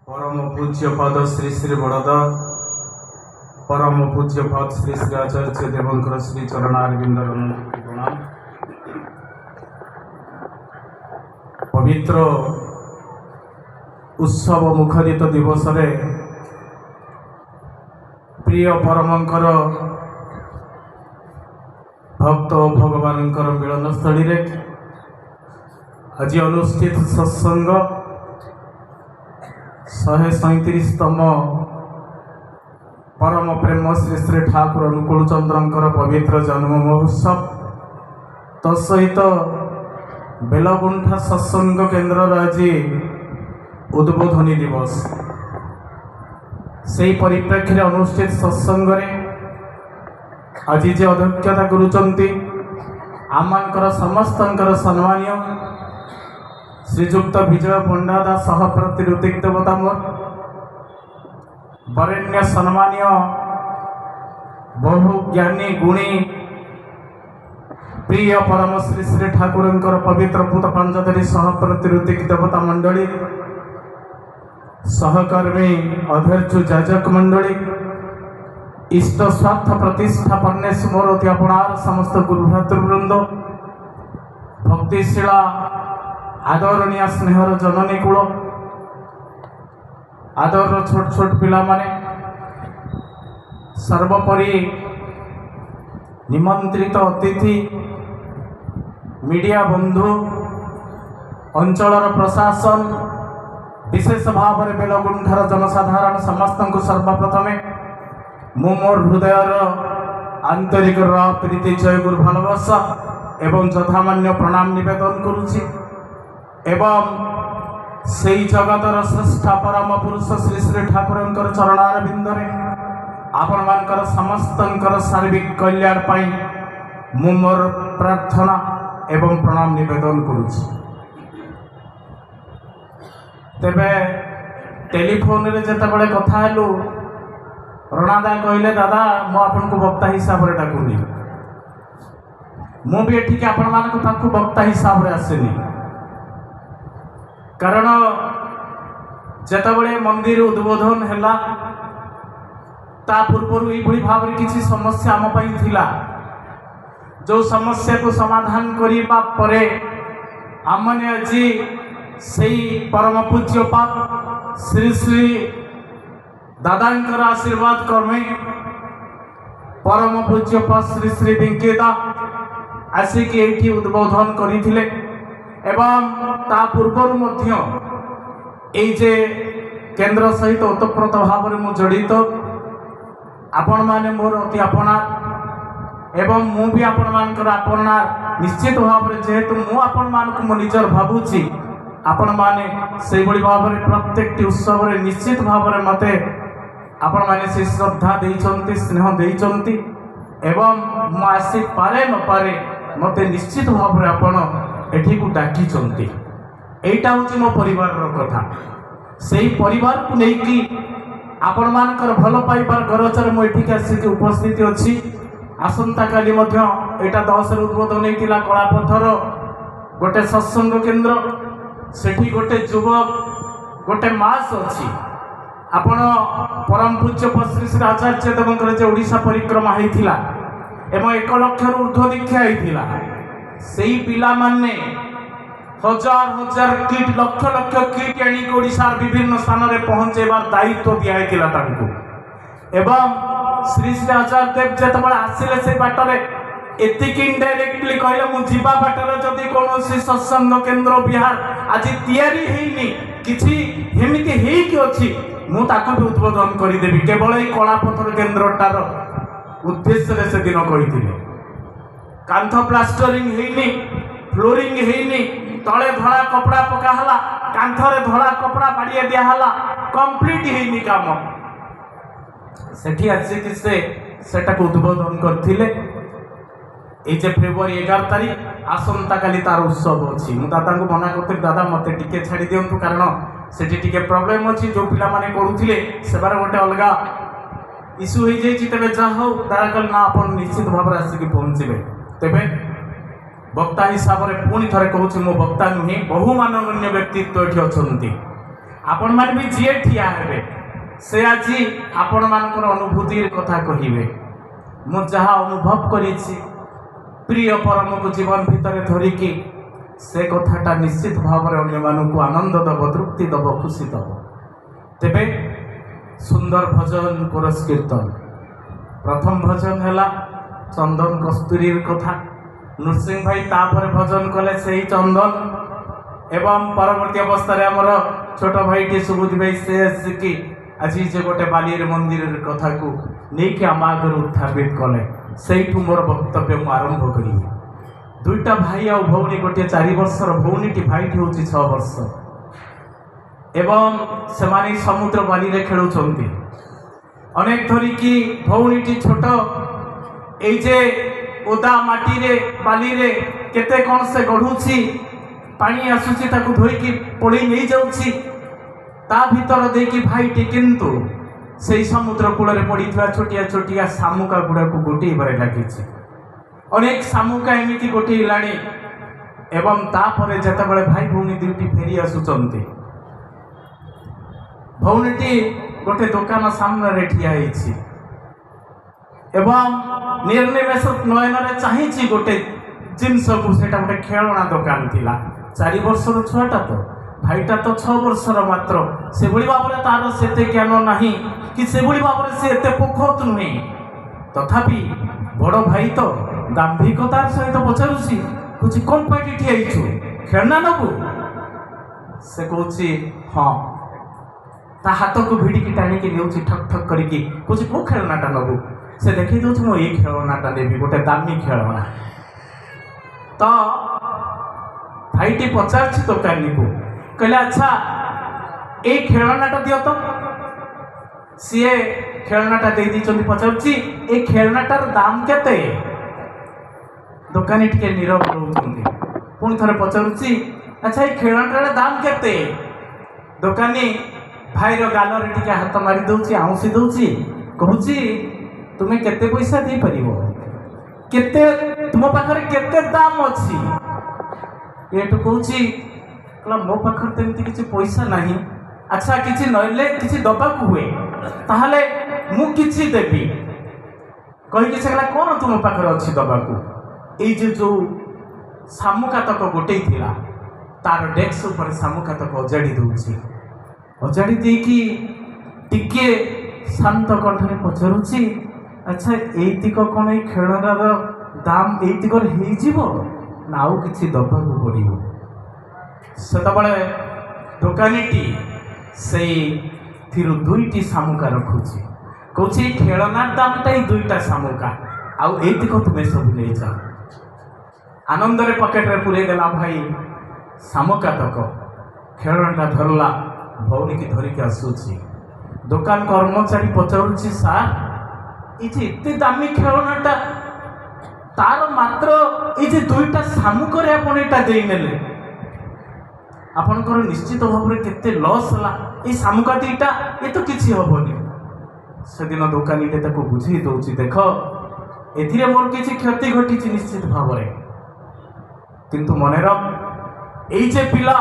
परम पूज्य पद श्री श्री बड़द परम पूज्य पद श्री श्री आचार्य देवंकर श्री चरणारविंदर प्रणाम। पवित्र उत्सव मुखरित दिवस रे प्रिय परमंकर भक्त और भगवान मिलनस्थली रे आज अनुष्ठित सत्संग 137तम परम प्रेम श्री श्री ठाकुर अनुकूल चंद्रंकर पवित्र जन्म महोत्सव तत्सहित बेलगुंठा सत्संग केन्द्र आज उद्बोधनी दिवस से परिप्रेक्षी अनुष्ठित सत्संग आज जे अध्यक्षता करुचंती आमनकर समस्तंकर सम्मानीय श्रीजुक्त विजय पंडा दास सह प्रतिरुतिक देवता मोर वरेण्य सम्मानीय बहु ज्ञानी गुणी प्रिय परम श्री श्री ठाकुरंकर पवित्र पूत पांचधरी सह प्रतिरुतिक देवता मंडली सहकर्मी अध्यक्ष जाजक मंडली इष्ट स्वार्थ प्रतिष्ठा परनेश मोर अति अपनार समस्त गुरुभ्रातृवृंद भक्तिशीला आदरणीय स्नेहर जननी कूल आदर छोट छोट पिला माने सर्वोपरि निमंत्रित अतिथि मीडिया बंधु अंचलर प्रशासन विशेष भाव में बेलगुंठार जनसाधारण समस्त को सर्वप्रथमे मु मोर हृदयर आंतरिक प्रीति जय गुरु भालबासा एवं यथामान्य प्रणाम निवेदन करुछि एवं सेई जगतर श्रेष्ठ परम पुरुष श्री श्री ठाकुरंकर चरणारविंदरे आपण मानकर समस्तंकर सार्विक कल्याण पाई मु मोर प्रार्थना एवं प्रणाम निवेदन करुछि। तेबे टेलीफोन रे जेतेबेले कथा हेलु रणादा कहले दादा मु आपन को वक्ता हिसाब रे डाकुनी मु भी एठी के आपण मान को पाखु वक्ता हिसाब रे आसेनी कारण जेतेबेले मंदिर उद्बोधन हैला ता पूर्व यही भाव में किसी समस्या आम पाई थिला जो समस्या को समाधान करिबा परे आमने आज सही परम पूज्य पाप श्री श्री दादांकर आशीर्वाद क्रमे परम पूज्य पाप श्री श्री वेंकटा आसिक एठी उद्बोधन करिथिले एवं ता पूर्वर मध्य एई जे केंद्र सहित ओतप्रोत भाव में जड़ित आपण माने मोर अति अपनार एवं मु भी आपण मानकर अपनार निश्चित भाव में जेहेतु मु आपण मान को निजर भावुची आपण माने से बड़ी भाव में प्रत्येक उत्सव रे निश्चित भाव में मते आपण माने से श्रद्धा देइचंती स्नेह देइचंती एवं मु आसी पारे न पारे मते निश्चित भाव में आपण एठी को डाकी चंती एटा होची मो परिवार रो कथा सेही परिवार को नै कि आपण मानकर भलो पाइबार गरजर मो एठी के आसी के उपस्थित अछि। आसंता काली मध्य एटा 10 रे उद्बोधन हेतिला कलापथर गोटे सत्संग केंद्र सेठी गोटे युवक गोटे मास अछि आपण परम पूज्य श्री श्री आचार्य देवंकर जे ओडिशा परिक्रमा हेतिला एवं 1 लाख रु ऊर्ध्व दीक्षा हेतिला सेही पिला माने हजार हजार किट लक्ष लक्ष किट एणी ओडिशा विभिन्न स्थान रे पहुंचेबार दायित्व दिया हेतिला तांको एवं श्री श्री आचार्य देव जेतबेले आसिले से बाटरे एतिक इनडायरेक्टली कहले मु जीवा बाटरे जदि कोनोसी सत्संग केंद्र बिहार आज तयारी हेइनी किछि हेमिति हेइ कि अछि मु ताको भी उद्बोधन करि देबी केवल ए कलापथर केंद्रटार उद्देश्य रे से दिन कहिथिले कांथ प्लास्टरिंग हेइनी फ्लोरिंग हेइनी तले धड़ा कपड़ा पका हला कांथरे धड़ा कपड़ा बाड़िया दिया हला कंप्लीट हेइनी काम सेठी आसी कि सेटा को उद्बोधन करथिले ए जे फेब्रुआरी 11 तारीख आसंता काली तार उत्सव अछि मु दादा को मना करते दादा मते टिके छाड़ी दियंतु कारण सेठी टिके प्रॉब्लम अछि जो पिला माने करूथिले सेबार गोटे अलगा इश्यू हो जाइए तेरे जा हो तारा कल ना अपन निश्चित भाव में आसिक पहुँचे तेरे वक्ता हिसाब से पुणी थे कहूँ मो वक्ता नुहे बहु माननीय व्यक्तित्व ये अच्छा आपण मान भी जी ठिया हेबे से आज आपण मानकर अनुभूतिर कथा कहिबे। मु जहा अनुभव करिछि प्रिय परम को जीवन भितर धरिकी से कथाटा निश्चित भाव में अन्य मानक आनंद दब, तृप्ति दब, खुशी दब। तेबे सुंदर भजन पुरस्कृतन प्रथम भजन है चंदन कस्तूरी कथा। नृसिंह भाई तापर भजन कले से चंदन एवं परवर्ती अवस्था आमर छोट भाई सुबुद्धि भाई से आसिकी आज जे गोटे बालियर मंदिर कथा को लेकिन आम आगे उत्थापित कले से मोर वक्तव्य मु आरंभ करी। दुईटा भाई आ भौणी गोटे 4 वर्षर भौणीटी भाईटी हूँ 6 वर्ष एवं से समुद्र बाली रे खेलुंट अनेक धरिकी भौणीटी छोट ये ओदा माटी रे बाली रे केते कौन से गढ़ुची पानी आसुची ताकू धोईकी पड़ी नहीं जाउची ता भीतर देकी भाईटी किंतु से समुद्र कूल पड़ी छोटिया छोटिया शामुका गुड़ा को गोटे बारे लगी अनेक शामुका एमती गोटे लाणी एवं तापर जेतेबेले भाई भौणी दुईटी फेरी आसुचंती भौणीटी गोटे दुकान सामने ठिया होइछि एवं निर्निमेष नयन चाहिए गोटे जिनस को सेटा गोटे खेलना दुकान थिला 4 वर्षर छुआटा तो भाईटा तो 6 वर्षर मात्र से भली भाव में तार सेते ज्ञान नहीं कि से भली भाव में से एते पोखत नुहे तथापि बड़ भाई तो दाम्भिकतार सहित पचारुची कुछ कौन पार्टी ठियाइछु खेलना नबु से कहूँ हाँ ता हाथ को भिड़िकी टाणिकी नेउछि ठक ठक करिकी कुछ को खेलनाटा नबु से देखी दूँ मु ये खेलनाटा देवी गोटे दामी खेलना तो भाईटी पचार दुकानी को कहले अच्छा ये खेलनाटा दियो तो सीए खेलनाटा दे दी पचारुची ये खेलनाटार दाम केते दुकानी टिके नीरव रहउछंती पुणी थरे पचारुची अच्छा ये खेलनाटार दाम केते दुकानी भाईर गाल रे टिके हाथ मारी दउची आउसी दउची कहूची तुम्हें केते पैसा दे परिबो केते तुम पाखरे केते दाम अछि एटु कहूची कला मो पाखर तेमती किछि पैसा नाही अच्छा किछि नइले किछि दबा को हुए ताहले मु किछि देबी कहि कि सेला कोन तुम पाखर अछि दबा को ए जे जो सामुका तक गोटे थिला तार डेस्क ऊपर सामुका तक अजाड़ी दउची अजाड़ी देकी टिके शांत कंठरे पचारुची अच्छा एतिक कौन ये खेलनार दाम एतिक ना आउ किसी दबा को पड़ो से दुकानीटी से दुईटी शामुका रखुची कौची खेलनार दामटा ही 2टा शामुका आउ एतिक तुम्हें सब ले जाओ आनंद रे पकेट रे पुरे देला भाई शामुका तक खेलनाटा धरला भौणी की धरिकी आसूची दुकान कर्मचारी पचारुची सार ये दामी खेलनाटा तार मात्र ये 2टा शामुकरे आपण एटा देई नेले आपनकर निश्चित भाव में केते लॉस हला ये शामुका 2टा ये तो किछि हबनी से दिन दुकानीटे ताको बुझी दउची देख एथिरे मोर किछि क्षति घटी निश्चित भाव में किंतु मने रख एई जे पिला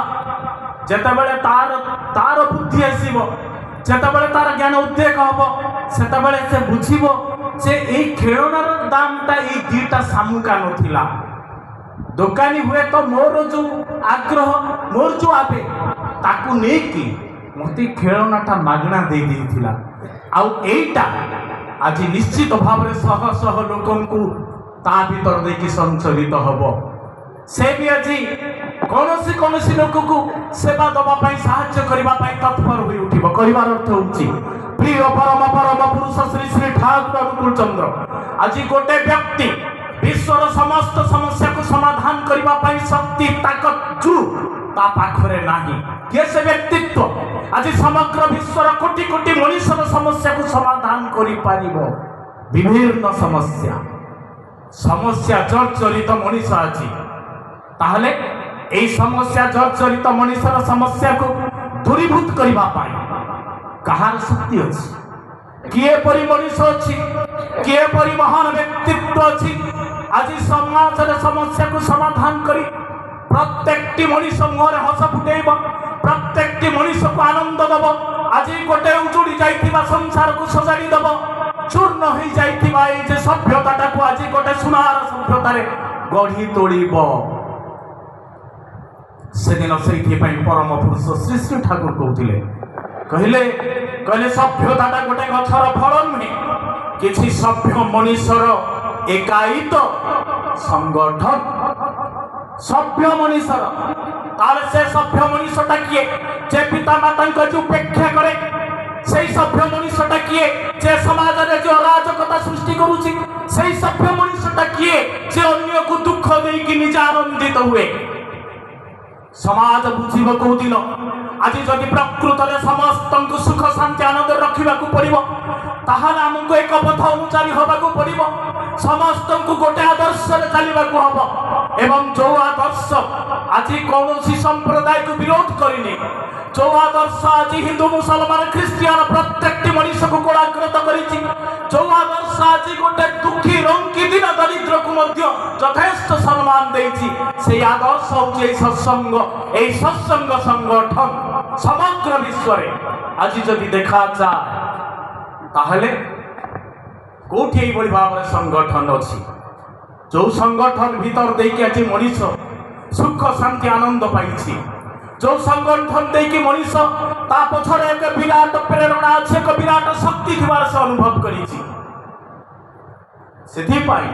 जेतेबेले तार तार बुद्धि आसीबो जेतेबेले तार ज्ञान उद्रेक हबो सेतेबेले से बुझिबो जे ए खेलनार दामटा ये 2टा शामुका नथिला दुकानी हुए तो मोर जो आग्रह मोर जो आबे ताकू नै कि मते खेलनाटा मागणा दे देथिला आउ एटा आज निश्चित भाव में शह शह लोकन को ता भीतर देखि संचलित हबो से भी आज कौनसी कौनसी लोक को सेवा दबा साहाय्य करने तत्पर हो उठिब कहबार अर्थ होउची प्रिय परम परम पुरुष श्री श्री ठाकुर अनुकूल चंद्र आज गोटे व्यक्ति विश्वर समस्त समस्या को समाधान करने शक्ति ताकत जू ता पाखरे नाही के से व्यक्तित्व आज समग्र विश्वर कोटि कोटि मनुष्यर समस्या को समाधान करि पारिबो विभिन्न समस्या समस्या जर्जरित मनुष्य आज ताहले এই समस्या जर्जरित मनुष्यर समस्या को दूरीभूत करबा पाई कहार शक्ति अछि किए परि मनुष्य अछि किए परि महान व्यक्तित्व अछि आज समाज समस्या को समाधान करी प्रत्येकटी मनुष्य मुहरे हस फुटेब प्रत्येक मनुष्य को आनंद दब आज गोटे उजुड़ी जाइथिबा संसार को सजाड़ी दब चूर्ण हो जाइथिबा ए जे सभ्यता को आज गोटे सुनार सभ्यतार गढ़ी तोड़ब से दिन से परम पुरुष श्री श्री ठाकुर कहते कहले सभ्यता गोटे गछर फल नुहे किसी सभ्य मनुष्यर एकाई तो संगठन सभ्य मनुष्यर ताले से सभ्य मनुष्यटा किए जे पिता माता जो उपेक्षा करे से सभ्य मनुष्यटा किए जे समाज रे जो अराजकता सृष्टि करूची से सभ्य मनुष्यटा किए जे अन्य को दुख देई कि निज आनंदित हुए समाज बुझिब को दिन आज जदि प्रकृत में समस्त को सुख शांति आनंद रखा पड़ो ताहले आमको एक पथ अनुसारी होबाकू पड़ो समस्त को गोटे आदर्श चलवाकू हम एवं जो आदर्श आज कौन संप्रदाय को विरोध करनी जो आदर्श आज हिंदू मुसलमान ख्रीस्टियान प्रत्येक मनुष्य को कोलाग्रत करिछि जो आदर्श आज गोटे दुखी रंकी दिन दरिद्र को यथेष्ट सम्मान देछि से आदर्श होछि सत्संग संगठन समग्र विश्व रे आज जदि देखा जाए ताहले कोठी एई बड़ी भाव संगठन अछि जो संगठन भीतर देकी आज मनुष्य सुख शांति आनंद पाइछि जो संगठन देकी मनुष्य ता पछरे एक विराट प्रेरणा अछि एक विराट शक्ति थिबार से अनुभव करिछि सेथि पाई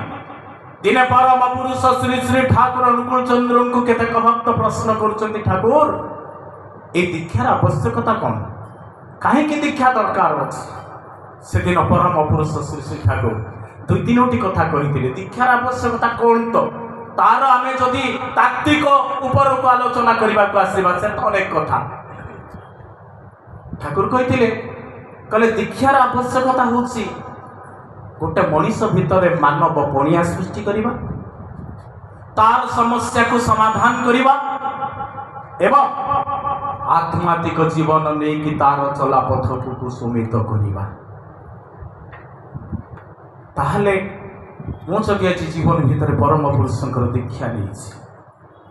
दिने परम पुरुष श्री श्री ठाकुर अनुकूल चंद्र को केतेक भक्त प्रश्न करुचंती ठाकुर ए दीक्षार आवश्यकता कौन कहीं दीक्षा दरकार अछि से दिन परम पुरुष श्री श्री ठाकुर दुई तीनोटी कथा कही दीक्षार आवश्यकता कौन तो तार आम जदि तात्विक ऊपर को आलोचना करने को आसवा से अनेक कथा ठाकुर कहते कहले दीक्षार आवश्यकता होछि गोटे मनुष्य भितर मानव पणिया सृष्टि करवा तार समस्या को समाधान करवा एवं आत्मात्मिक जीवन नहीं कि तार चला पथ को कुसुमित करवा ताहले मु जदि आज जीवन भितर परम पुरुषंकर दीक्षा नहीं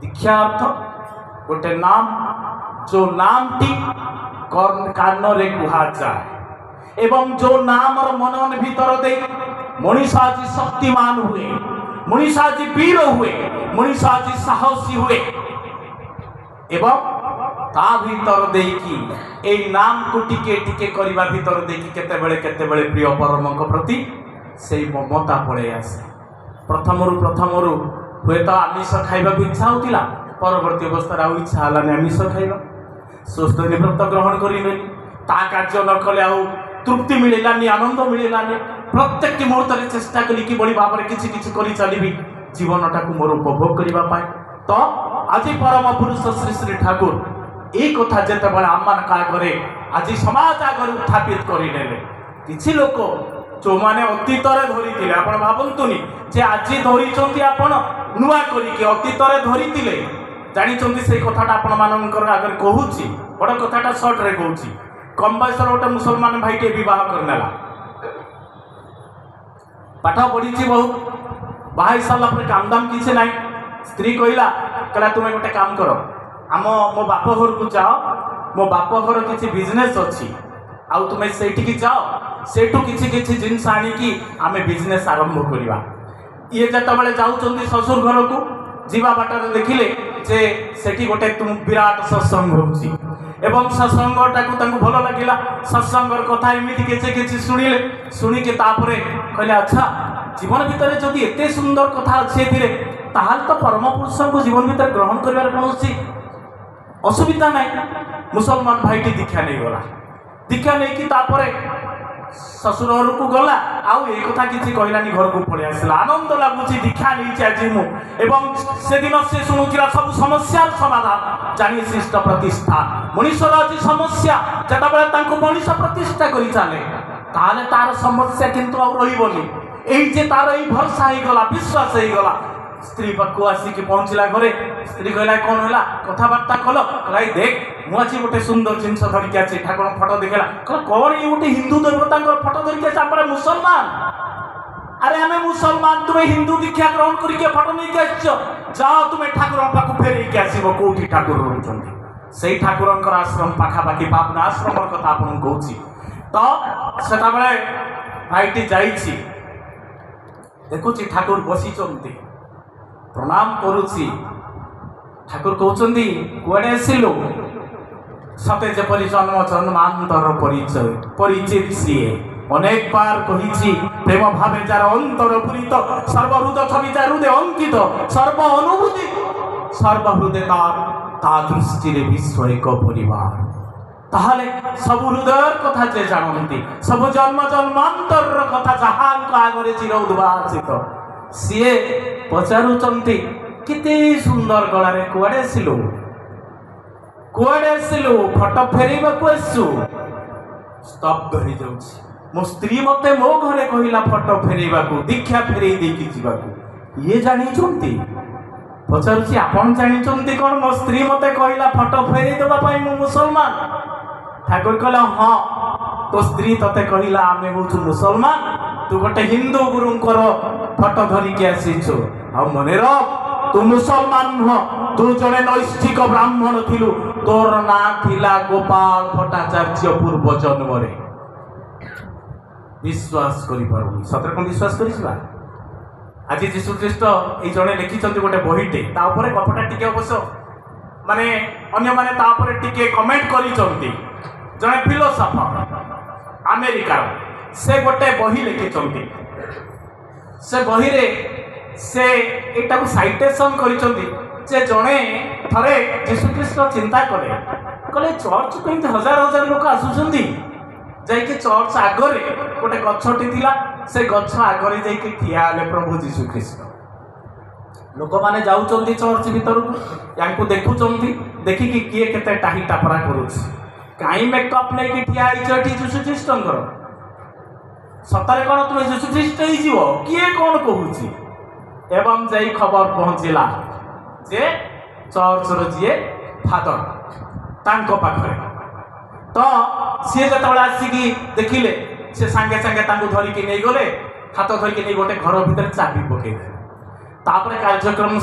दीक्षा अर्थ गोटे नाम जो नामटी कान रे कुहा जाए एवं जो नाम मनन भीतर दे मनीष आज शक्तिमान हुए मनीष आज वीर हुए मनीष आज साहसी हुए एवं ता भीतर देकी ए नाम को टिके टिके करबा भीतर देकी केते बेले प्रिय परम को प्रति से ममता पड़े आसे प्रथम हुए तो आमिष खाइबा इच्छा होतिला परवर्ती अवस्था आउ इच्छा हलानी आमिष खाइबा स्वस्थ व्रत ग्रहण करें ता कार्य न कले आउ तृप्ति मिलानी आनंद मिलानी प्रत्येक मुहूर्त में चेष्टा कली कि बड़ी भाव में किसी कर चलि जीवनटा को मोर उपभोग करने तो आज परम पुरुष श्री श्री ठाकुर ये कथा जिते आम आगे आज समाज आगे उत्थापित करने किसी लोक जो मैंने अतीत धरी आप भावतुनि जे आज धरी आप नुआ करके अतीत धरी जानी से कथाटा आपण मानकर आगे कहूँ बड़ कथाटा सर्ट रे कहूँ कम बयस गोटे मुसलमान भाई टे बह करनेला पाठ पढ़ी बहुत बाहा सारा काम दाम किसी ना स्त्री कहला तुम्हें गोटे काम कर आम मो बाप घर को जाओ मो बाप घर किसी बिजनेस अच्छी आउ तुम्हें से जाओ सेठू किसी किसी जिनस आनिकी आम बिजनेस आरंभ करवा ये जिते जाऊँ ससुर घर को जीवा बाटर देखिले जे सेठी गोटे तुम विराट सत्संग होउची एवं सत्संगटा को भल लगिला सत्संगर कथा एमती किसी शुणिले शुणिके तापरे कहले अच्छा जीवन भितर जदि एते सुंदर कथा अच्छे ताहले तो परम पुरुष को जीवन भितर ग्रहण कर कौन असुविधा ना मुसलमान भाईटी दीक्षा नहीं गला दीक्षा नहीं कि तापरे ससुर घर को गला आउ ये कथा किसी कहलानी घर को पड़े आसला आनंद लगुच दीक्षा नहीं आज मु एवं से दिन से शुणुला सब समस्या समाधान जानी शिष्ट प्रतिष्ठा मनुष्यर आज समस्या जिते मनुष्य प्रतिष्ठा कर चले ताले तार समस्या किंतु रही ये तार ये भरसा हो गला विश्वास हो गला स्त्री पाखु आसिक पहुँचला घरे स्त्री कहला कौन है कथबार्ता कल कहला देख मुझे गोटे सुंदर जिनस धरिक आसी ठाकुर फटो देखला कहला कौन ये गोटे हिंदू देवता फटो धरिक आस आप मुसलमान अरे आम मुसलमान तुम्हें हिंदू दीक्षा ग्रहण करके फटो नहीं आस जाओ तुम्हें ठाकुर पाखु फेर आसब कौटी ठाकुर रोच ସେଇ ଠାକୁରଙ୍କର ଆଶ୍ରମ ପାଖାପାଖି ପାବନା ଆଶ୍ରମର କଥା ଆପଣଙ୍କୁ କହୁଛି। ତ ସେତେବେଳେ ଭାଇଟି ଯାଇଛି, ଦେଖୁଛି ଠାକୁର ବସିଛନ୍ତି, ପ୍ରଣାମ କରୁଛି। ଠାକୁର କହୁଛନ୍ତି କୁଆଡ଼େ ଆସିଲୁ? ସତେ ଯେପରି ଜନ୍ମ ଜନ୍ମାନ୍ତର ପରିଚିତ ସିଏ। ଅନେକ ବାର କହିଛି ପ୍ରେମ ଭାବେ ଯାର ଅନ୍ତର ପୂରିତ, ସର୍ବହୃଦ ଛବି ଯା ହୃଦୟ ଅଙ୍କିତ, ସର୍ବ ଅନୁଭୂତି ସର୍ବହୃଦୟ ତା ଦୃଷ୍ଟିରେ ବିଶ୍ୱ ଏକ ପରିବାର। ତାହେଲେ ସବୁ ହୃଦୟର କଥା ଯେ ଜାଣନ୍ତି, ସବୁ ଜନ୍ମ ଜନ୍ମାନ୍ତରର କଥା ଯାହାଙ୍କ ଆଗରେ ଚିର ଉଦ୍ଭାସିତ, ସିଏ ପଚାରୁଛନ୍ତି କେତେ ସୁନ୍ଦର ଗଳାରେ କୁଆଡ଼େ ଆସିଲୁ? କୁଆଡ଼େ ଆସିଲୁ? ଫଟୋ ଫେରେଇବାକୁ ଆସିଛୁ? ସ୍ତବ୍ଧ ହେଇଯାଉଛି। ମୋ ସ୍ତ୍ରୀ ମତେ ମୋ ଘରେ କହିଲା ଫଟୋ ଫେରେଇବାକୁ, ଦୀକ୍ଷା ଫେରେଇ ଦେଇକି ଯିବାକୁ। ଇଏ ଜାଣିଛନ୍ତି? ପଚାରୁଛି ଆପଣ ଜାଣିଛନ୍ତି କ'ଣ? ମୋ ସ୍ତ୍ରୀ ମତେ କହିଲା ଫଟୋ ଫେରେଇ ଦେବା ପାଇଁ ମୁଁ ମୁସଲମାନ। ଠାକୁର କହିଲା ହଁ, ତୋ ସ୍ତ୍ରୀ ତତେ କହିଲା ଆମେ ହଉଛୁ ମୁସଲମାନ, ତୁ ଗୋଟେ ହିନ୍ଦୁ ଗୁରୁଙ୍କର ଫଟୋ ଧରିକି ଆସିଛୁ। ଆଉ ମନେ ରଖ, ତୁ ମୁସଲମାନ ନୁହଁ, ତୁ ଜଣେ ନୈଷ୍ଠିକ ବ୍ରାହ୍ମଣ ଥିଲୁ। ତୋର ନାଁ ଥିଲା ଗୋପାଳ ଭଟ୍ଟାଚାର୍ଯ୍ୟ ପୂର୍ବ ଜନ୍ମରେ। ବିଶ୍ୱାସ କରିପାରୁନି। ସତରେ କ'ଣ ବିଶ୍ୱାସ କରିଯିବା? ଆଜି ଯୀଶୁଖ୍ରୀଷ୍ଟ ଏଇ ଜଣେ ଲେଖିଛନ୍ତି ଗୋଟେ ବହିଟେ, ତା ଉପରେ ଗପଟା ଟିକେ ଅବଶ୍ୟ ମାନେ ଅନ୍ୟମାନେ ତା ଉପରେ ଟିକେ କମେଣ୍ଟ କରିଛନ୍ତି। ଜଣେ ଫିଲୋସଫର ଆମେରିକାର, ସେ ଗୋଟେ ବହି ଲେଖିଛନ୍ତି। ସେ ବହିରେ ସେ ଏଇଟାକୁ ସାଇଟେସନ୍ କରିଛନ୍ତି ଯେ ଜଣେ ଥରେ ଯୀଶୁଖ୍ରୀଷ୍ଟ ଚିନ୍ତା କଲେ ଚର୍ଚ୍ଚକୁ ଏମିତି ହଜାର ହଜାର ଲୋକ ଆସୁଛନ୍ତି, ଯାଇକି ଚର୍ଚ୍ଚ ଆଗରେ ଗୋଟେ ଗଛଟି ଥିଲା, ସେ ଗଛ ଆଗରେ ଯାଇକି ଠିଆ ହେଲେ ପ୍ରଭୁ ଯୀଶୁଖ୍ରୀଷ୍ଟ। ଲୋକମାନେ ଯାଉଛନ୍ତି ଚର୍ଚ୍ଚ ଭିତରକୁ, ୟାଙ୍କୁ ଦେଖୁଛନ୍ତି, ଦେଖିକି କିଏ କେତେ ଟାହି ଟାପରା କରୁଛି। କାହିଁ ମେକଅପ୍ ନେଇକି ଠିଆ ହେଇଛ ଏଠି ଯୀଶୁଖ୍ରୀଷ୍ଟଙ୍କର? ସତରେ କ'ଣ ତୁମେ ଯୀଶୁଖ୍ରୀଷ୍ଟ ହେଇଯିବ? କିଏ କ'ଣ କହୁଛି? ଏବଂ ଯାଇ ଖବର ପହଞ୍ଚିଲା ଯେ ଚର୍ଚ୍ଚର ଯିଏ ଫାଦର ତାଙ୍କ ପାଖରେ। ତ ସିଏ ଯେତେବେଳେ ଆସିକି ଦେଖିଲେ, ସେ ସାଙ୍ଗେ ସାଙ୍ଗେ ତାଙ୍କୁ ଧରିକି ନେଇଗଲେ, ହାତ ଧରିକି ନେଇ ଗୋଟେ ଘର ଭିତରେ ଚାବି ପକେଇଦେଲେ। ତାପରେ କାର୍ଯ୍ୟକ୍ରମ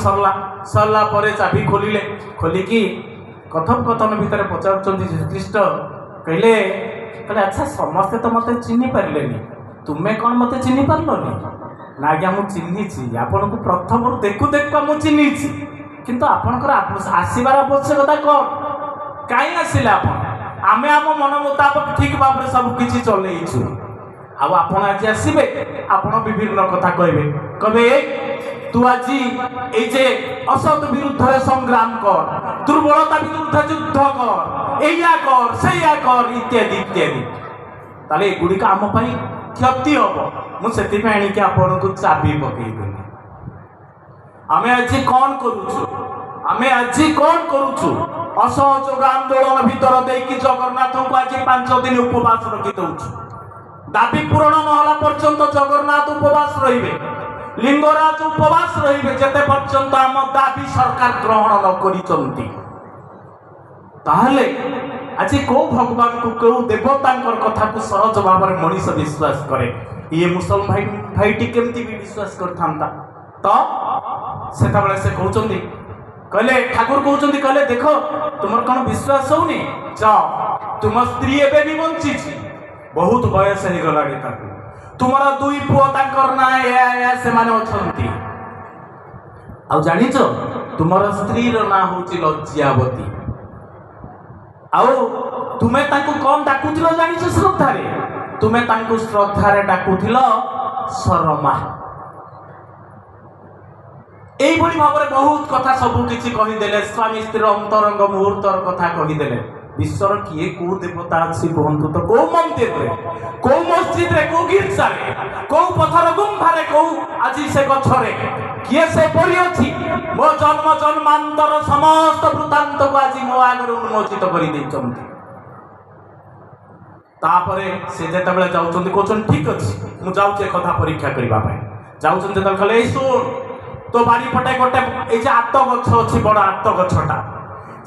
ସରିଲା ପରେ ଚାବି ଖୋଲିଲେ, ଖୋଲିକି କଥୋପକଥନ ଭିତରେ ପଚାରୁଛନ୍ତି ଯୀଶୁଖ୍ରୀଷ୍ଟ, କହିଲେ ଆଚ୍ଛା ସମସ୍ତେ ତ ମୋତେ ଚିହ୍ନି ପାରିଲେନି, ତୁମେ କ'ଣ ମୋତେ ଚିହ୍ନି ପାରିଲନି? ନା ଆଜ୍ଞା ମୁଁ ଚିହ୍ନିଛି, ଆପଣଙ୍କୁ ପ୍ରଥମରୁ ଦେଖୁ ଦେଖୁକା ମୁଁ ଚିହ୍ନିଛି, କିନ୍ତୁ ଆପଣଙ୍କର ଆସିବାର ଆବଶ୍ୟକତା କ'ଣ? କାହିଁ ଆସିଲେ ଆପଣ? ଆମେ ଆମ ମନ ମୁତାବକ ଠିକ ଭାବରେ ସବୁ କିଛି ଚଲେଇଛୁ, ଆଉ ଆପଣ ଆଜି ଆସିବେ, ଆପଣ ବିଭିନ୍ନ କଥା କହିବେ। ତୁ ଆଜି এই যে অসৎ বিরুদ্ধে সংগ্রাম কর, দুর্বলতা বিরুদ্ধে যুদ্ধ কর, এইয়া কর সেইয়া কর ইত্যাদি ইত্যাদি। তাহলে এগুড়িক আম পাই ক্ষতি হব। মু সেথিপাই আনিকি আপনাকে চাবি পকাইদেলি। আমি আজ কন করুছু? আমি আজ কন করুছু? অসহযোগ আন্দোলন ভিতর দেইকি জগন্নাথଙ୍କୁ আজ 5 দিন উপবাস রখি দউছু। দাবি পূরণ নহলা পর্যন্ত জগন্নাথ উপবাস রইবে, লিঙ্গরাজ উপবাস রইবে, যেতে পর্যন্ত আম দাবি সরকার গ্রহণ ন করিছন্তি। তাহলে আজ কেউ ভগবান কু কেউ দেবতাঙ্কর কথাকু সহজ ভাবে মনিষ বিশ্বাস করে, ইয়ে মুসলমান ভাইটি কেমতি বি বিশ্বাস করথান্তা? তো সেতবেলে সে কହୁଛନ୍ତି, कहले ठाकुर कहते कहले देख तुम कौन विश्वास होनी, जाओ तुम स्त्री एवं भी बंची, बहुत बयस हो गला, तुम 2 पुओ ना से जानिच तुम स्त्री ना हूँ लज्जावती। आउ तुम्हें कौन डाकुल जानिच? श्रद्धारे तुम्हें श्रद्धारे डाकुल शर्मा। এইভাবে ভাবে বহুত কথা सबुकिछि कहीदेले, स्वामी स्त्री अंतरंग मुहूर्तर कथा कहीदेले। विश्वर किए को देवता अच्छी कहतु तो, कौ मंदिर रे, कौ मस्जिद रे, कौ गिरजा रे, कौ पथर गुंफा रे, कौ आज से गछरे किए से परि अछि? मो जन्म जन्मांतर समस्त वृत्तांत को आज मो आगे उन्मोचित कर देइछन्ति। तापरे से जेतेबेले जाउछन्ति कहछन ठीक अछि मु जाउछे कथा परीक्षा करबा पय जाउछन जेतेबेले कहले ए सुन तो बाड़ी पटे गोटे ये आत गछ अच्छी बड़ आत गछटा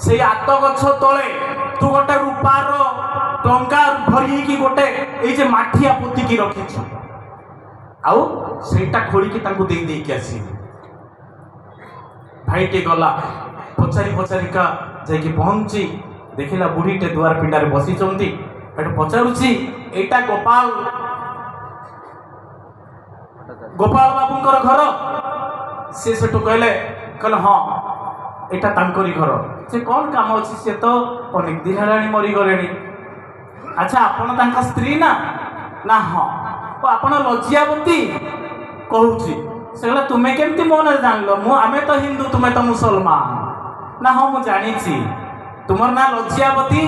से आत गछ तले तू गोटे रूपार टंका भरी गोटे ये माठिया पोतिकी रखी आउ सेटा खोलिकी तांको दे देकी आसी। भाईटे गला पचारि पचारिका जाइकी पहुंची देखिला बुढ़ीटे दुआर पिंडारे बसी पचारुची एटा गोपाल गोपाल बाबूंकर घर से सेठू कहले कहले हाँ एटा तांकरी घर से कौन काम अच्छी से तो अनेक दिन है मरी गले। अच्छा आपण तांका स्त्री ना ना हाँ आपण लज्जावती कहूँ से कहला तुम्हें केमती मो ना जान लो मु आमे तो हिंदू तुम्हें तो मुसलमान ना हाँ मु जानी तुमर ना लज्जावती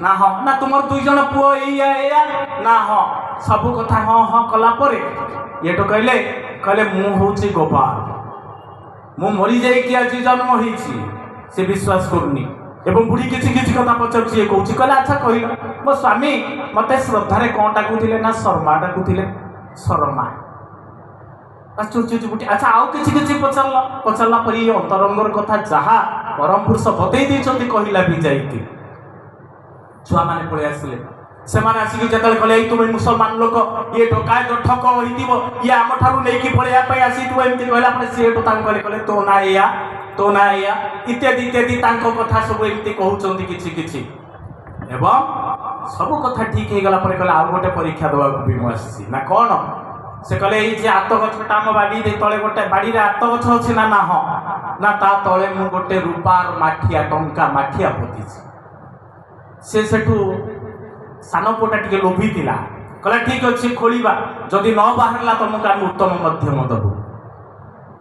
ना हाँ ना तुमर दुई जन पुओ या ना हाँ सबू कथा हाँ हाँ कला परे ये तो कहले कहले मु होची गोपाल मु मरी जाइकी आज जन्म होईची से विश्वास करनी एवं बुढ़ी किसी किसी कथा पचारुची कहूँ कहले अच्छा कहल मो स्वामी मते श्रद्धारे कौन डाकुले ना शर्मा डाकुले शर्मा बुटी अच्छा आउ किसी किसी पचारा पर ये अंतरंगर कथा जहाँ परम पुरुष बतई देइछन्ति कहिला भी जाइकी छुआ माने पळे आसिले से माने आसिकी जतल कहले तुम मुसलमान लोक ये ढोका जो ठक होइतिबो ये आम ठारू नेकी पळेया पई आसी तू एमति कहला पर से तो तांको कहले तो ना या इत्यादि इत्यादि तांको कथा सब एमति कहउचन्ति किछि किछि एवं सब कथा ठीक हे गला पर कहला आ गोटे परीक्षा दवा को भी आसी ना कोन से कहले ये जे आत गछटा आम बाड़ी दे तळे गोटे बाड़ी रे आत गछ अछि ना ना हो ना ता तळे मु गोटे रूपार माठिया टंका माठिया पोतीछि से सेठू सान पुटा टिके लोभी थिला कहला ठीक अछि खोलिबा जदि न बाहरला तुमको आम उत्तम मध्यम दबु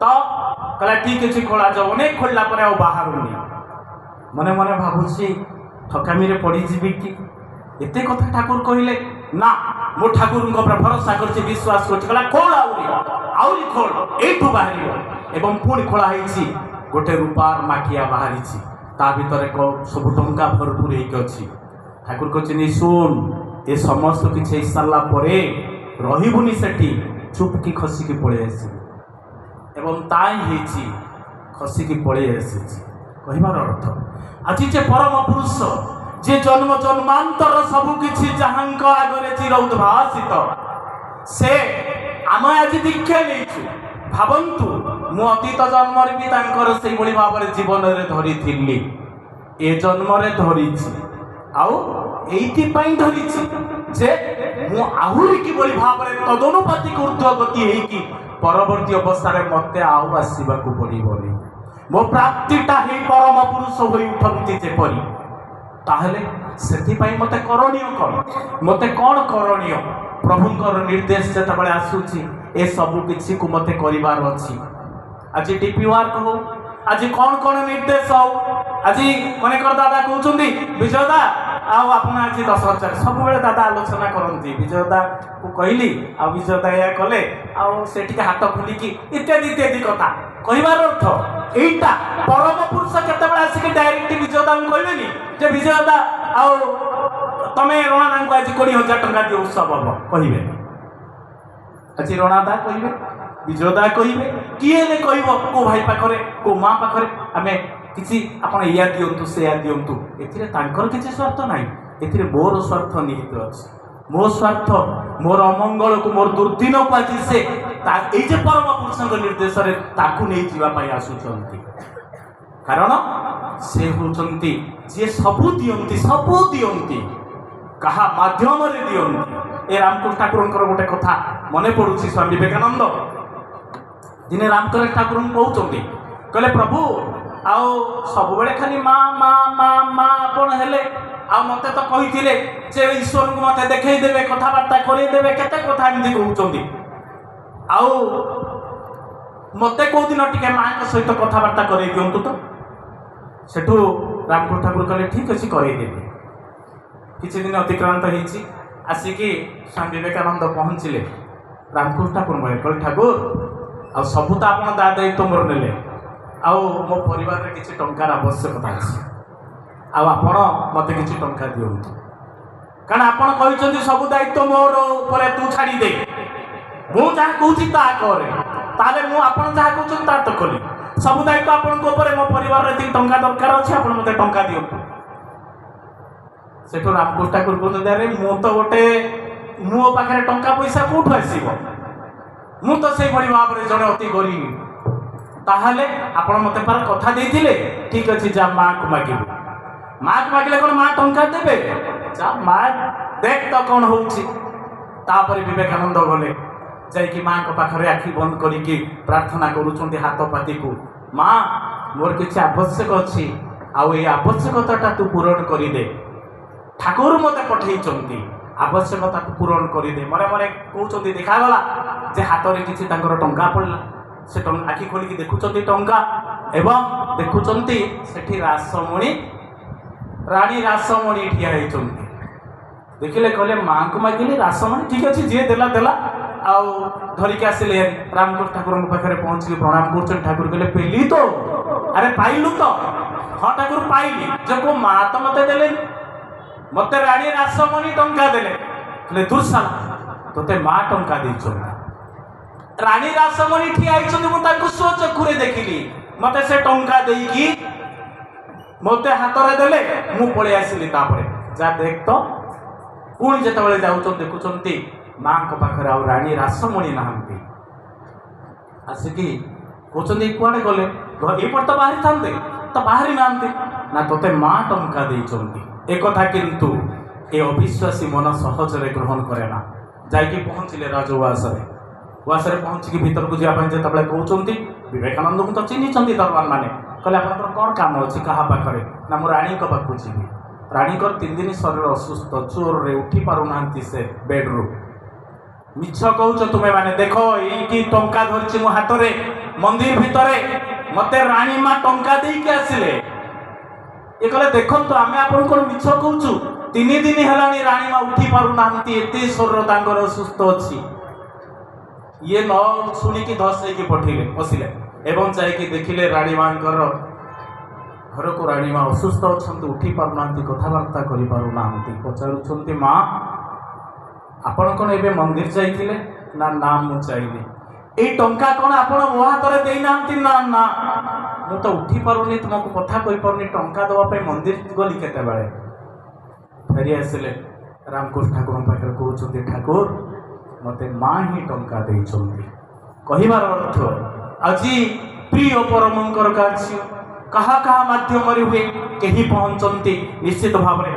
तो कहला ठीक अछि खोला जाओ अनेक खोलला पर आ बाहरुनी मने मने भाबुछि ठकामी रे पड़ी जीवी कि एते कथा ठाकुर कहिले ना मो ठाकुर भरोसा कर विश्वास कर खोल आउरी खोल एठू बाहर एवं पुणी खोला गोटे रूपार माठिया बाहरी ता भीतर सब टंका भरपूर होगी ठाकुर कहते शुण ये समस्त किसी सारा रही सेठी चुपकी खसिकी पड़े आस खसिकी पड़े आसी कहबार अर्थ आज जे परम पुरुष जे जन्म जन्मांतर सबकि जहाँ आगे चिर उद्भासित से आम आज दीक्षा नहीं भावतु मु अतीत जन्म भी से भाव में जीवन में धरी थी ए जन्म धरी धरी जे मु आहरी कि भाव में तदनुपातिक ऊर्ध्वगति होगी परवर्ती अवस्था मत आसवा पड़ोनी मो प्राप्तिटा ही परम पुरुष हो उठती जेपरी ताहले सेथिपाई मते करणीय कौन मते कौन करणीय प्रभुंकर निर्देश जतबले आसुची ए सब किछि को मते करिवार अछि आज डीपी वर्क हो आज कौन कौन निर्देश हो आज मने कर दादा कहउछंदी विजयदा आउ आपण आज 10,000 सब बेले दादा आलोचना करंती विजयदा को कहली आ विजयदा या कले आउ सेठी हाथ खुली की इत्यादि इत्यादि कथा कहबार अर्थ एटा परम पुरुष केतेबेले आसिक डायरेक्ट विजयदा कहबेनी जे विजयदा आउ तमे रणादा को आज 20,000 टंका दियो उत्सव हम कहबे आज रणादा कहबे विजयदा कहबे किए ने कहबो को भाई पाखरे को मां पाखरे आमे किसी आपण या दियंतु से या दियंतु एथिरे तांकर किछि स्वार्थ नाही एथिरे मोर स्वार्थ निहित अछि मो स्वार्थ मोर अमंगल को मोर दुर्दिन को आज से जे परम पुरुष निर्देश रे ताकू नहीं जीवा पाई आसुचंती कारण से होचंती जे सबु दियंती कहा माध्यम रे दियंती ए रामकृष्ण ठाकुरंकर गोटे कथा मने पडुची स्वामी विवेकानंद दिने रामकृष्ण ठाकुर कहउचंती कहले प्रभु आओ सब बेले खाली माँ माँ माँ माँ आपण हेले आ मते तो कहिथिले जे ईश्वर को मते देखै देबे कथाबार्ता करै देबे केते कथा एमती कहउचंती आउ मते को दिन टिके माँ के सहित कथाबार्ता करै दियंतु तो सेठू रामकृष्ण ठाकुर कहले ठीक अछि करै देबे किछि दिन अतिक्रांत हेछि आसिकी स्वामी विवेकानंद पहुँचिले रामकृष्ण ठाकुर कहले ठाकुर आ सबु तो आपण दा दायित्व मोर नेले आउ मो परिवार रे किछि टंकार आवश्यकता अछि आपण मते किछि टंका दियंतु कारण आपण कहिसंती सब दायित्व मोर ऊपर तू छाड़ी दे मु जहा कहूची ता करे ताले मु आपण जहा कहउछन ता तो कली सब दायित्व आपण को ऊपर मो परिवार रे टंका दरकार अछि आपण मते टंका दियंतु सेठो रामकृष्ण ठाकुर कहते रे मु तो गोटे मो पाखरे टंका पैसा कोठु आसीबो मु तो से बड़ी भाव रे जने अति गरीब ताहले आपण मते पर कथा देथिले ठीक अछि जा मां को मागिबो ମା କୁ ମାଗିଲେ କଣ ମା ଟଙ୍କା ଦେବେ? ଯା ମା ଦେଖ ତ କଣ ହଉଛି। ତାପରେ ବିବେକାନନ୍ଦ ଗଲେ, ଯାଇକି ମାଙ୍କ ପାଖରେ ଆଖି ବନ୍ଦ କରିକି ପ୍ରାର୍ଥନା କରୁଛନ୍ତି ହାତ ପାତିକୁ, ମା ମୋର କିଛି ଆବଶ୍ୟକ ଅଛି, ଆଉ ଏଇ ଆବଶ୍ୟକତାଟା ତୁ ପୂରଣ କରିଦେ। ଠାକୁର ମତେ ପଠେଇଛନ୍ତି, ଆବଶ୍ୟକତାକୁ ପୂରଣ କରିଦେ। ମନେ ମନେ କହୁଛନ୍ତି। ଦେଖାଗଲା ଯେ ହାତରେ କିଛି ତାଙ୍କର ଟଙ୍କା ପଡ଼ିଲା। ସେ ଆଖି ଖୋଲିକି ଦେଖୁଛନ୍ତି ଟଙ୍କା, ଏବଂ ଦେଖୁଛନ୍ତି ସେଠି ରାସମଣି, ରାଣୀ ରାସମଣି ଠିଆ ହେଇଛନ୍ତି। ଦେଖିଲେ କହିଲେ ମାଙ୍କୁ ମାଗିଲେ ରାସମଣି, ଠିକ ଅଛି ଯିଏ ଦେଲା ଦେଲା। ଆଉ ଧରିକି ଆସିଲେ ରାମକୃଷ୍ଣ ଠାକୁରଙ୍କ ପାଖରେ ପହଞ୍ଚିକି ପ୍ରଣାମ କରୁଛନ୍ତି। ଠାକୁର କହିଲେ ପେଲି ତ, ଆରେ ପାଇଲୁ ତ? ହଁ ଠାକୁର ପାଇଲି। ଯେ କୋ ମା ତ ମତେ ଦେଲେନି, ମତେ ରାଣୀ ରାସମଣି ଟଙ୍କା ଦେଲେ। କହିଲେ ଦୁର୍ଶାଲା, ତୋତେ ମା ଟଙ୍କା ଦେଇଛନ୍ତି। ରାଣୀ ରାସମଣି ଠିଆ ହେଇଛନ୍ତି, ମୁଁ ତାଙ୍କୁ ସ୍ୱଚକ୍ଷୁରେ ଦେଖିଲି। ମତେ ସେ ଟଙ୍କା ଦେଇକି ମତେ ହାତରେ ଦେଲେ, ମୁଁ ପଳେଇ ଆସିଲି। ତାପରେ ଯା ଦେଖ ତ, ପୁଣି ଯେତେବେଳେ ଯାଉଛନ୍ତି ଦେଖୁଛନ୍ତି ମାଙ୍କ ପାଖରେ ଆଉ ରାଣୀ ରାସମଣି ନାହାନ୍ତି। ଆସିକି କହୁଛନ୍ତି କୁଆଡେ ଗଲେ? ଏଇପଟେ ତ ବାହାରିଥାନ୍ତେ, ତ ବାହାରି ନାହାନ୍ତି। ନା ତୋତେ ମା ଟଙ୍କା ଦେଇଛନ୍ତି। ଏକଥା କିନ୍ତୁ ଏ ଅବିଶ୍ୱାସୀ ମନ ସହଜରେ ଗ୍ରହଣ କରେ ନା। ଯାଇକି ପହଞ୍ଚିଲେ ରାଜଉଆସରେ। ଉଆସରେ ପହଞ୍ଚିକି ଭିତରକୁ ଯିବା ପାଇଁ ଯେତେବେଳେ କହୁଛନ୍ତି, ବିବେକାନନ୍ଦଙ୍କୁ ତ ଚିହ୍ନିଛନ୍ତି ଦରବାର ମାନେ। କହିଲେ ଆପଣଙ୍କର କ'ଣ କାମ ଅଛି କାହା ପାଖରେ? ନା ମୁଁ ରାଣୀଙ୍କ ପାଖକୁ ଯିବି। ରାଣୀଙ୍କର 3 ଦିନ ଶରୀର ଅସୁସ୍ଥ, ଜୋରରେ ଉଠି ପାରୁନାହାନ୍ତି ସେ ବେଡ୍ରୁ। ମିଛ କହୁଛ ତୁମେ ମାନେ, ଦେଖ ଏଇକି ଟଙ୍କା ଧରିଛି ମୋ ହାତରେ, ମନ୍ଦିର ଭିତରେ ମତେ ରାଣୀ ମା ଟଙ୍କା ଦେଇକି ଆସିଲେ। ଏ କହିଲେ ଦେଖନ୍ତୁ ଆମେ ଆପଣଙ୍କୁ କ'ଣ ମିଛ କହୁଛୁ? 3 ଦିନ ହେଲାଣି ରାଣୀ ମା ଉଠି ପାରୁନାହାନ୍ତି, ଏତେ ଶରୀର ତାଙ୍କର ଅସୁସ୍ଥ ଅଛି। ଇଏ ନ ଶୁଣିକି ଧସେଇକି ପଶିଲେ ଏବଂ ଯାଇକି ଦେଖିଲେ ରାଣୀ ମାଙ୍କର ଘରକୁ। ରାଣୀ ମା ଅସୁସ୍ଥ ଅଛନ୍ତି, ଉଠି ପାରୁନାହାନ୍ତି, କଥାବାର୍ତ୍ତା କରିପାରୁନାହାନ୍ତି। ପଚାରୁଛନ୍ତି ମା ଆପଣ କ'ଣ ଏବେ ମନ୍ଦିର ଯାଇଥିଲେ? ନା ନା ମୁଁ ଯାଇନି। ଏଇ ଟଙ୍କା କ'ଣ ଆପଣ ମୋ ହାତରେ ଦେଇନାହାନ୍ତି? ନା ନା ମୁଁ ତ ଉଠି ପାରୁନି, ତୁମକୁ କଥା କହିପାରୁନି, ଟଙ୍କା ଦେବା ପାଇଁ ମନ୍ଦିର ଗଲି କେତେବେଳେ। ଫେରି ଆସିଲେ ରାମକୃଷ୍ଣ ଠାକୁରଙ୍କ ପାଖରେ କହୁଛନ୍ତି ଠାକୁର ମତେ ମା ହିଁ ଟଙ୍କା ଦେଇଛନ୍ତି। କହିବାର ଅର୍ଥ ଆଜି ପ୍ରିୟ ପରମଙ୍କର କାର୍ଯ୍ୟ କାହା କାହା ମାଧ୍ୟମରେ ହୁଏ, କେହି ପହଞ୍ଚନ୍ତି ନିଶ୍ଚିତ ଭାବରେ।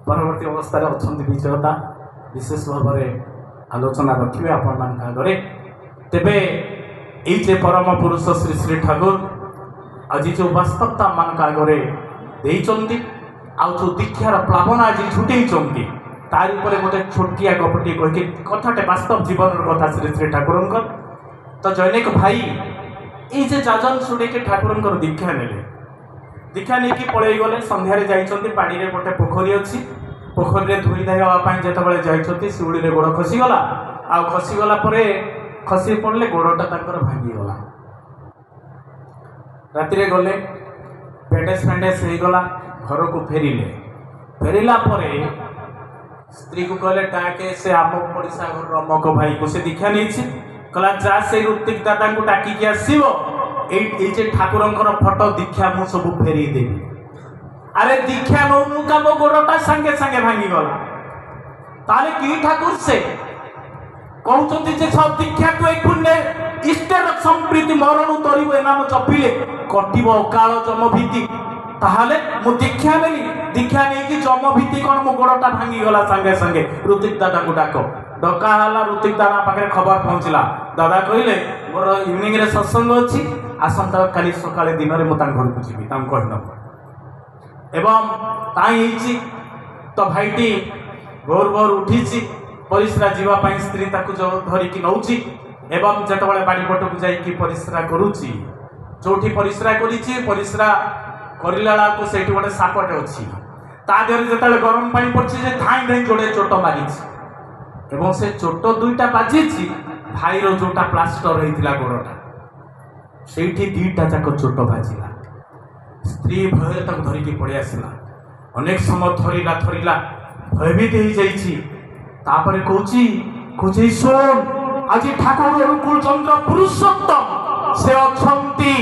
ପରବର୍ତ୍ତୀ ଅବସ୍ଥାରେ ଅଛନ୍ତି ବିଜୟତା, ବିଶେଷ ଭାବରେ ଆଲୋଚନା ରଖିବେ ଆପଣମାନଙ୍କ ଆଗରେ। ତେବେ ଏଇ ଯେ ପରମ ପୁରୁଷ ଶ୍ରୀ ଶ୍ରୀ ଠାକୁର ଆଜି ଯେଉଁ ବାସ୍ତବତା ମାନଙ୍କ ଆଗରେ ଦେଇଛନ୍ତି, ଆଉ ଯେଉଁ ଦୀକ୍ଷାର ପ୍ଲାବନ ଆଜି ଛୁଟେଇଛନ୍ତି, ତାରି ଉପରେ ଗୋଟେ ଛୋଟିଆ ଗପଟି କହିକି କଥାଟେ ବାସ୍ତବ ଜୀବନର କଥା ଶ୍ରୀ ଶ୍ରୀ ଠାକୁରଙ୍କର। ତ ଜୈନିକ ଭାଇ ଏଇ ଯେ ଯାଜନ ଶୁଣିକି ଠାକୁରଙ୍କର ଦୀକ୍ଷା ନେଲେ, ଦୀକ୍ଷା ନେଇକି ପଳେଇ ଗଲେ। ସନ୍ଧ୍ୟାରେ ଯାଇଛନ୍ତି, ପାଣିରେ ଗୋଟେ ପୋଖରୀ ଅଛି, ପୋଖରୀରେ ଧୋଇ ଧାଇ ହେବା ପାଇଁ ଯେତେବେଳେ ଯାଇଛନ୍ତି ଶିଉଳିରେ ଗୋଡ଼ ଖସିଗଲା। ଆଉ ଖସିଗଲା ପରେ ଖସି ପଡ଼ିଲେ, ଗୋଡ଼ଟା ତାଙ୍କର ଭାଙ୍ଗିଗଲା। ରାତିରେ ଗଲେ, ବ୍ୟାଣ୍ଡେଜ ଫ୍ୟାଣ୍ଡେଜ ହେଇଗଲା, ଘରକୁ ଫେରିଲେ। ଫେରିଲା ପରେ ସ୍ତ୍ରୀକୁ କହିଲେ ଡାକେ ସେ ଆମ ପଡ଼ିଶା ଘରର ଅମକ ଭାଇକୁ, ସେ ଦୀକ୍ଷା ନେଇଛି। କହିଲା ଯା ସେଇ ଋତିକ ଦାଦାଙ୍କୁ ଡାକିକି ଆସିବ, ଏଇ ଯେ ଠାକୁରଙ୍କର ଫଟୋ ଦୀକ୍ଷା ମୁଁ ସବୁ ଫେରେଇ ଦେବି। ଆରେ ଦୀକ୍ଷା ନଉନୁ କାମ ଗୋଡ଼ଟା ସାଙ୍ଗେ ସାଙ୍ଗେ ଭାଙ୍ଗିଗଲା। ତାହେଲେ କି ଠାକୁର ସେ? କହୁଛନ୍ତି ଯେ ସବ ଦୀକ୍ଷାକୁ ଏକୁନେ ଇଷ୍ଟର ସମ୍ପ୍ରୀତି ମରଣ ତରିବ, ଏ ନାମ ଜପିଲେ କଟିବ ଅକାଳ ଜମଭୀତି। ତାହେଲେ ମୁଁ ଦୀକ୍ଷା ନେଲି, ଦୀକ୍ଷା ନେଇକି ଜମଭୀତି କ'ଣ ମୋ ଗୋଡ଼ଟା ଭାଙ୍ଗିଗଲା ସାଙ୍ଗେ ସାଙ୍ଗେ। ଋତିକ ଦାଦାଙ୍କୁ ଡାକ। ଡକା ହେଲା, ଋତିକ ଦାଦା ପାଖରେ ଖବର ପହଞ୍ଚିଲା। ଦାଦା କହିଲେ ମୋର ଇଭିନିଂରେ ସତ୍ସଙ୍ଗ ଅଛି, ଆସନ୍ତା କାଲି ସକାଳେ ଦିନରେ ମୁଁ ତାଙ୍କ ଘରକୁ ଯିବି, ତାଙ୍କୁ କହିନେବ। ଏବଂ ତାই ହେଇଛି ତ ଭାଇଟି ଭୋର ଭୋର ଉଠିଛି, ପରିସ୍ରା ଯିବା ପାଇଁ ସ୍ତ୍ରୀ ତାକୁ ଧରିକି ନେଉଛି। ଏବଂ ଯେତେବେଳେ ବାଡ଼ିପଟକୁ ଯାଇକି ପରିସ୍ରା କରୁଛି, ଯେଉଁଠି ପରିସ୍ରା କରିଛି, ପରିସ୍ରା କରିଲା ବେଳକୁ ସେଇଠି ଗୋଟେ ସାପଟେ ଅଛି। ତା ଦେହରେ ଯେତେବେଳେ ଗରମ ପାଣି ପଡ଼ିଛି, ଯେ ଧାଇଁ ଧାଇଁ ଯୋଡ଼େ ଚୋଟ ମାରିଛି ଏବଂ ସେ ଚୋଟ 2ଟା ବାଜିଛି ଭାଇର ଯେଉଁଟା ପ୍ଲାଷ୍ଟର ହେଇଥିଲା ଗୋଡ଼ଟା, ସେଇଠି 2ଟା ଯାକ ଚୋଟ ବାଜିଲା। ସ୍ତ୍ରୀ ଭୟରେ ତାକୁ ଧରିକି ପଳେଇ ଆସିଲା। ଅନେକ ସମୟ ଧରିଲା ଭୟଭୀତ ହେଇଯାଇଛି। ତାପରେ କହୁଛି ଶୁଣ, ଆଜି ଠାକୁର ଅନୁକୂଳ ଚନ୍ଦ୍ର ପୁରୁଷୋତ୍ତମ ସେ ଅଛନ୍ତି,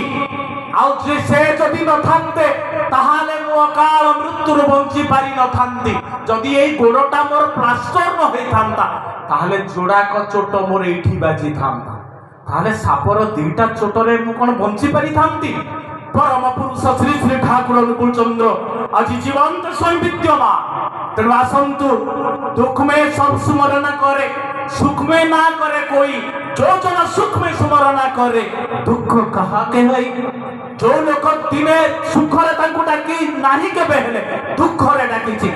ଆଉ ସେ ଯଦି ନଥାନ୍ତେ ତାହେଲେ ମୁଁ ଅକାଳ ମୃତ୍ୟୁ মৃত্যুর বঞ্চি পারি নথান্তি যদি এই গোড়টা মোর প্লাস্টর ন হইথান্তা তাহলে যোড়াক চোট মোর এইଠି বাজি থান্তা তাহলে সাপর দুইটা চোটরে মু কোন বঞ্চি পারি থান্তি পরম পুরুষ শ্রী শ্রী ঠাকুর অনুকূল চন্দ্র আজ জীবন্ত স্বয়ং বিদ্যমান তেণু আসন্তু দুঃখ মে সব স্মরণ করে সুখ মে না করে কই যোজন সুখ মে স্মরণ করে দুঃখ কাহাকে হই जो लोक दिने सुखरे तांकु डाकी नाही केबे हेले दुखरे डाकिछि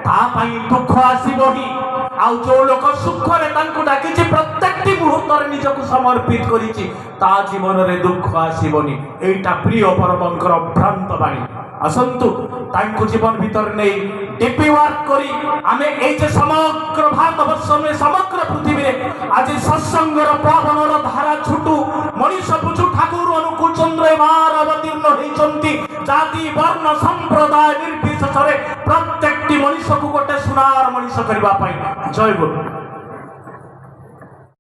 ता पई दुख आसीबही आउ जो लोक सुखरे तांकु डाकिछि प्रत्येकटी मुहूर्तरे निजकु समर्पित करिछि ता जीवन रे दुख आसीबनी एटा प्रिय परमंकर भ्रांत बाणी असंतु तांकु जीवन भीतर नै डीपी वर्क करी आमे एई जे समग्र भारतवर्ष में समग्र पृथ्वी रे आज सत्संगर पावनर धारा छुटू मनीष बुझु ठाकुर अनुकूल चंद्र एबार अवतीर्ण होइचंती जाति वर्ण संप्रदाय निर्विशेषरे प्रत्येकटी मनीष को गोटे सुनार मनीष करबा पई जय गुरु।